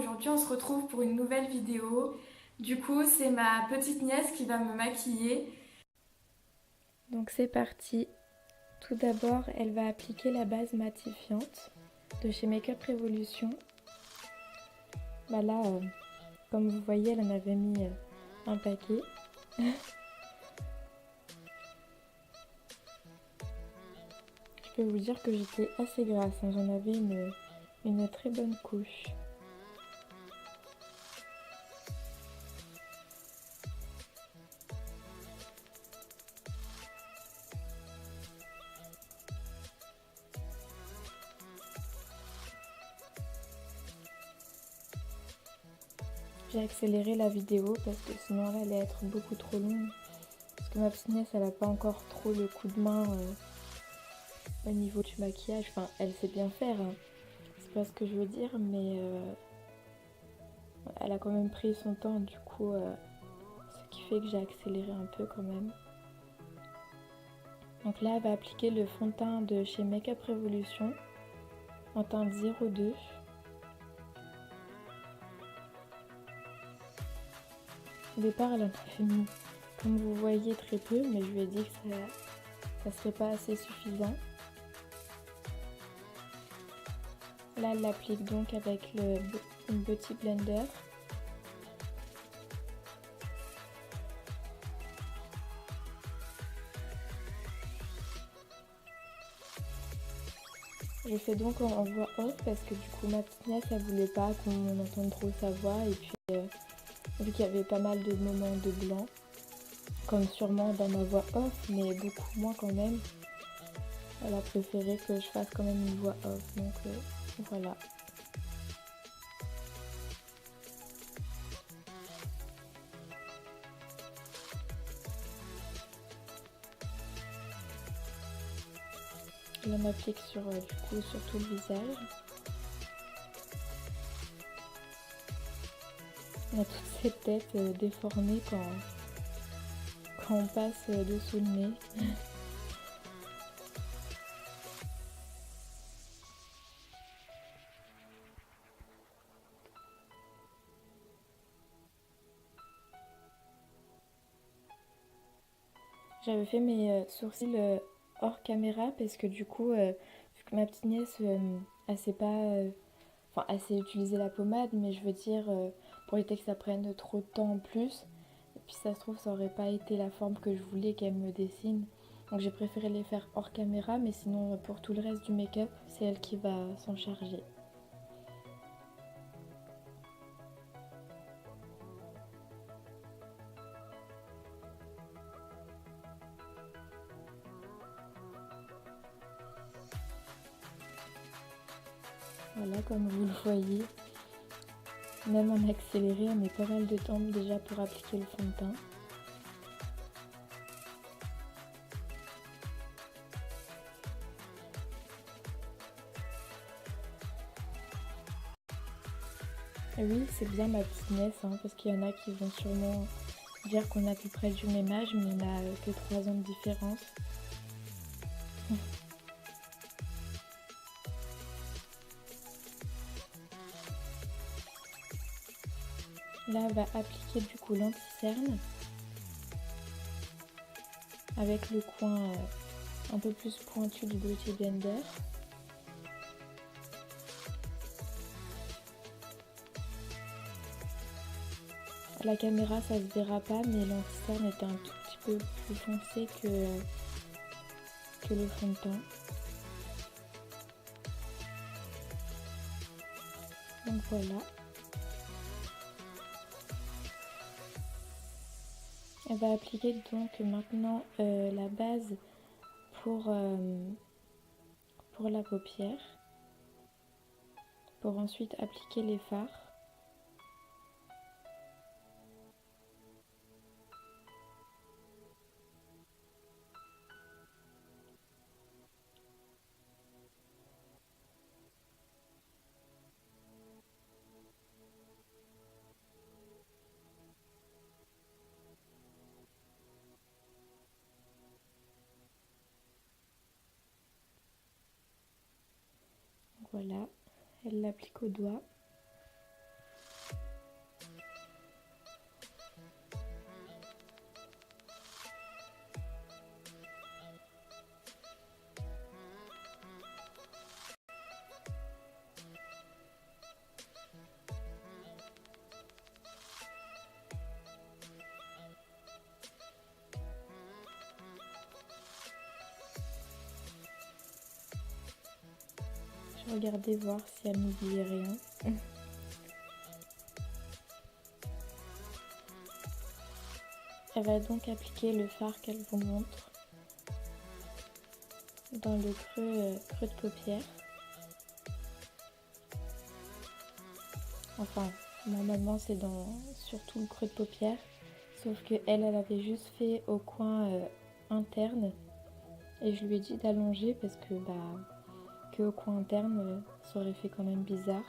aujourd'hui on se retrouve pour une nouvelle vidéo. Du coup, c'est ma petite nièce qui va me maquiller. Donc c'est parti. Tout d'abord, elle va appliquer la base matifiante de chez Makeup Revolution. Bah là, comme vous voyez, elle en avait mis un paquet. Je peux vous dire que j'étais assez grasse, hein. J'en avais une très bonne couche. J'ai accéléré la vidéo parce que sinon elle allait être beaucoup trop longue. Parce que ma petite nièce, elle n'a pas encore trop le coup de main au niveau du maquillage. Enfin, elle sait bien faire, hein. C'est pas ce que je veux dire, mais elle a quand même pris son temps, du coup, ce qui fait que j'ai accéléré un peu quand même. Donc là, elle va appliquer le fond de teint de chez Makeup Revolution en teinte 02. Au départ, elle en avait mis, comme vous voyez, très peu, mais je lui ai dit que ça serait pas assez suffisant. Là, elle l'applique donc avec une Beauty Blender. Je fais donc en voix off parce que du coup ma petite nièce elle voulait pas qu'on entende trop sa voix et puis vu qu'il y avait pas mal de moments de blanc, comme sûrement dans ma voix off mais beaucoup moins quand même, elle a préféré que je fasse quand même une voix off, donc voilà. Je m'applique sur, du coup sur tout le visage. On a toute cette tête déformée quand on passe dessous le nez. J'avais fait mes sourcils hors caméra parce que du coup, vu que ma petite nièce, elle sait pas... Enfin, elle sait utiliser la pommade, mais je veux dire, pour éviter que ça prenne trop de temps en plus. Et puis ça se trouve, ça aurait pas été la forme que je voulais qu'elle me dessine. Donc j'ai préféré les faire hors caméra, mais sinon, pour tout le reste du make-up, c'est elle qui va s'en charger. Voilà, comme vous le voyez, même en accéléré, on met pas mal de temps déjà pour appliquer le fond de teint. Et oui, c'est bien ma petite nièce, hein, parce qu'il y en a qui vont sûrement dire qu'on a à peu près du même âge, mais on a que 3 ans de différence. Là, on va appliquer du coup l'anti-cerne avec le coin un peu plus pointu du Beauty Blender. À la caméra, ça se verra pas, mais l'anti-cerne était un tout petit peu plus foncé que le fond de teint. Donc voilà. On va appliquer donc maintenant la base pour la paupière, pour ensuite appliquer les fards. Voilà, elle l'applique au doigt. Je regardais voir si elle n'oubliait rien. Elle va donc appliquer le fard qu'elle vous montre dans le creux de paupière. Enfin, normalement c'est surtout le creux de paupière, sauf que elle avait juste fait au coin interne, et je lui ai dit d'allonger parce que au coin interne ça aurait fait quand même bizarre.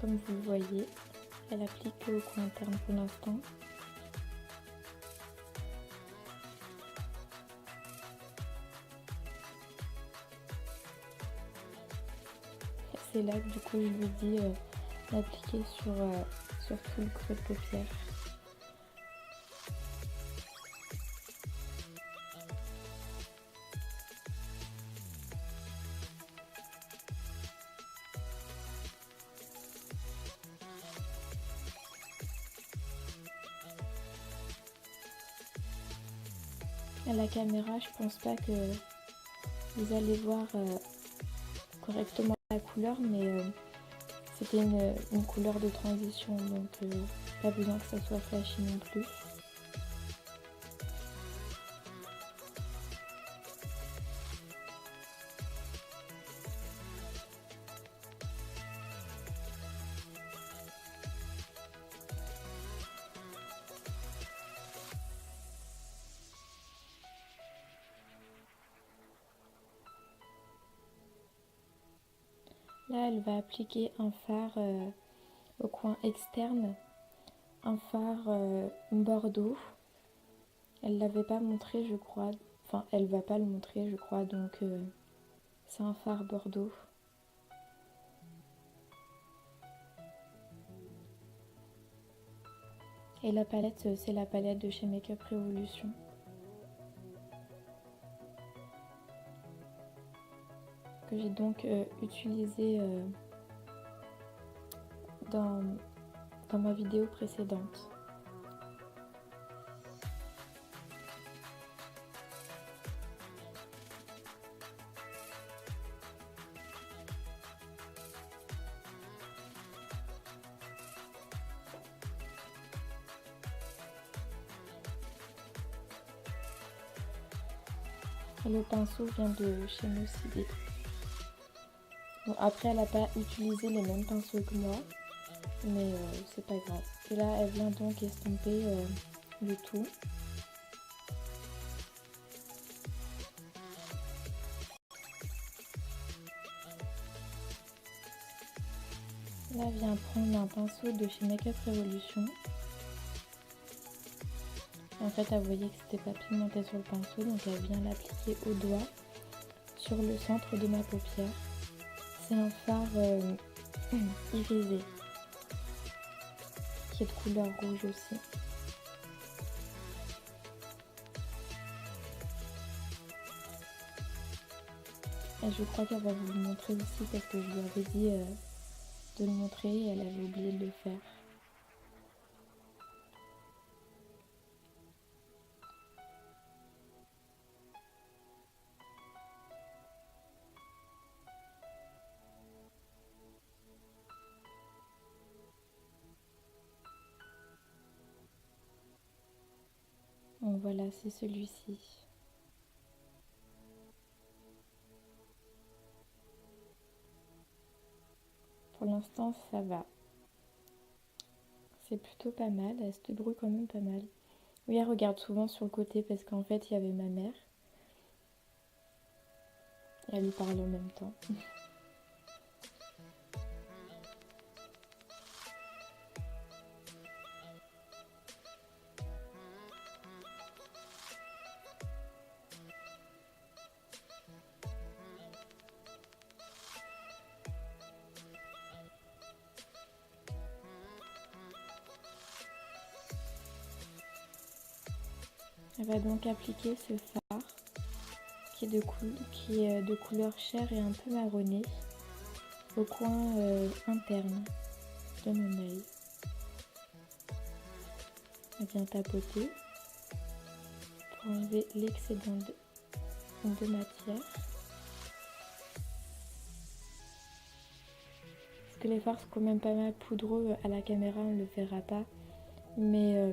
Comme vous le voyez, elle applique au coin interne pour l'instant. C'est là que du coup je lui dis d'appliquer sur tout le creux de paupière. À la caméra, je pense pas que vous allez voir correctement la couleur, mais c'était une couleur de transition, donc pas besoin que ça soit flashy non plus. Là, elle va appliquer un fard au coin externe, un fard bordeaux. Elle l'avait pas montré, je crois. Enfin, elle va pas le montrer, je crois, donc c'est un fard bordeaux. Et la palette, c'est la palette de chez Makeup Revolution. Que j'ai donc utilisé dans ma vidéo précédente. Et le pinceau vient de chez Nocibé. Bon, après, elle n'a pas utilisé les mêmes pinceaux que moi, mais c'est pas grave. Et là, elle vient donc estomper le tout. Là, elle vient prendre un pinceau de chez Makeup Revolution. En fait, elle voyait que c'était pas pigmenté sur le pinceau, donc elle vient l'appliquer au doigt sur le centre de ma paupière. C'est un fard irisé qui est de couleur rouge aussi. Et je crois qu'elle va vous le montrer aussi parce que je lui avais dit de le montrer et elle avait oublié de le faire. Donc voilà, c'est celui-ci. Pour l'instant, ça va. C'est plutôt pas mal, elle se débrouille quand même pas mal. Oui, elle regarde souvent sur le côté parce qu'en fait, il y avait ma mère. Et elle lui parle en même temps. Elle va donc appliquer ce fard qui est de couleur chair et un peu marronné au coin interne. de mon œil. Elle vient tapoter pour enlever l'excédent de matière. Parce que les fards sont quand même pas mal poudreux, à la caméra on ne le verra pas, mais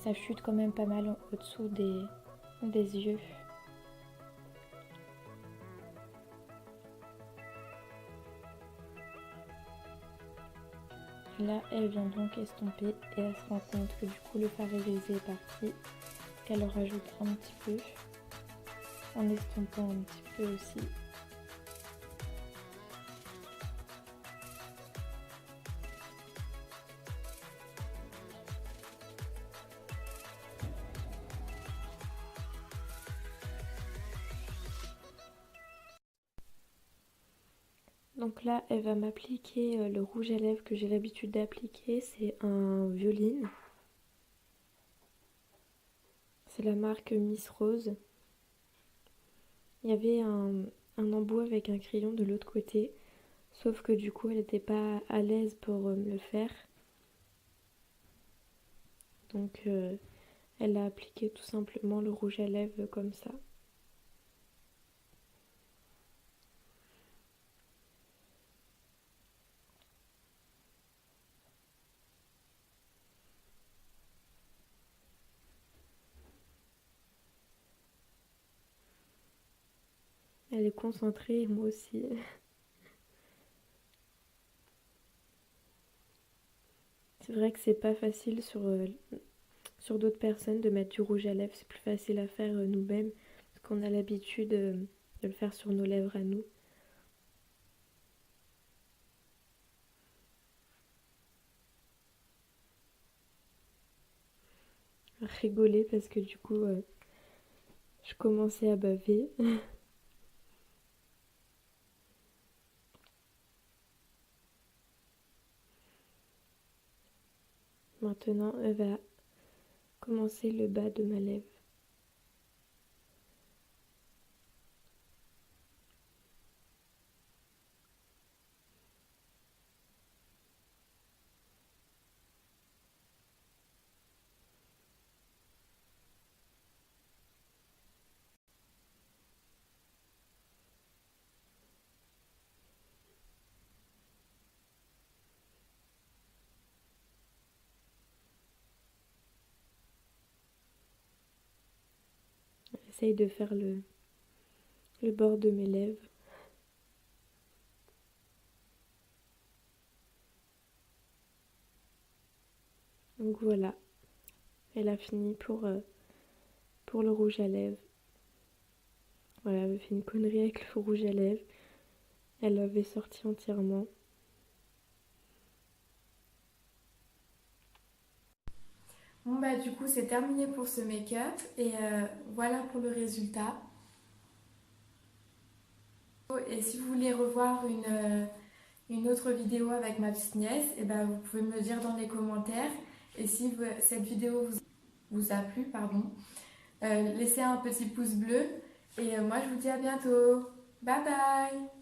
ça chute quand même pas mal au-dessous des yeux. Là, elle vient donc estomper et elle se rend compte que du coup le fard irisé est parti, qu'elle en rajoute un petit peu en estompant un petit peu aussi. Donc là, elle va m'appliquer le rouge à lèvres que j'ai l'habitude d'appliquer, c'est un Violine. C'est la marque Miss Rose. Il y avait un embout avec un crayon de l'autre côté, sauf que du coup elle n'était pas à l'aise pour me le faire. Donc elle a appliqué tout simplement le rouge à lèvres comme ça. Elle est concentrée, moi aussi. C'est vrai que c'est pas facile sur d'autres personnes de mettre du rouge à lèvres. C'est plus facile à faire nous-mêmes parce qu'on a l'habitude de le faire sur nos lèvres à nous. Rigoler parce que du coup je commençais à baver. Maintenant elle va commencer le bas de ma lèvre. J'essaye de faire le bord de mes lèvres. Donc voilà, elle a fini pour le rouge à lèvres. Voilà, elle avait fait une connerie avec le rouge à lèvres. Elle l'avait sorti entièrement. Bon bah du coup c'est terminé pour ce make-up et voilà pour le résultat. Et si vous voulez revoir une autre vidéo avec ma petite nièce, et ben vous pouvez me le dire dans les commentaires. Et si cette vidéo vous a plu, pardon, laissez un petit pouce bleu. Et moi je vous dis à bientôt. Bye bye!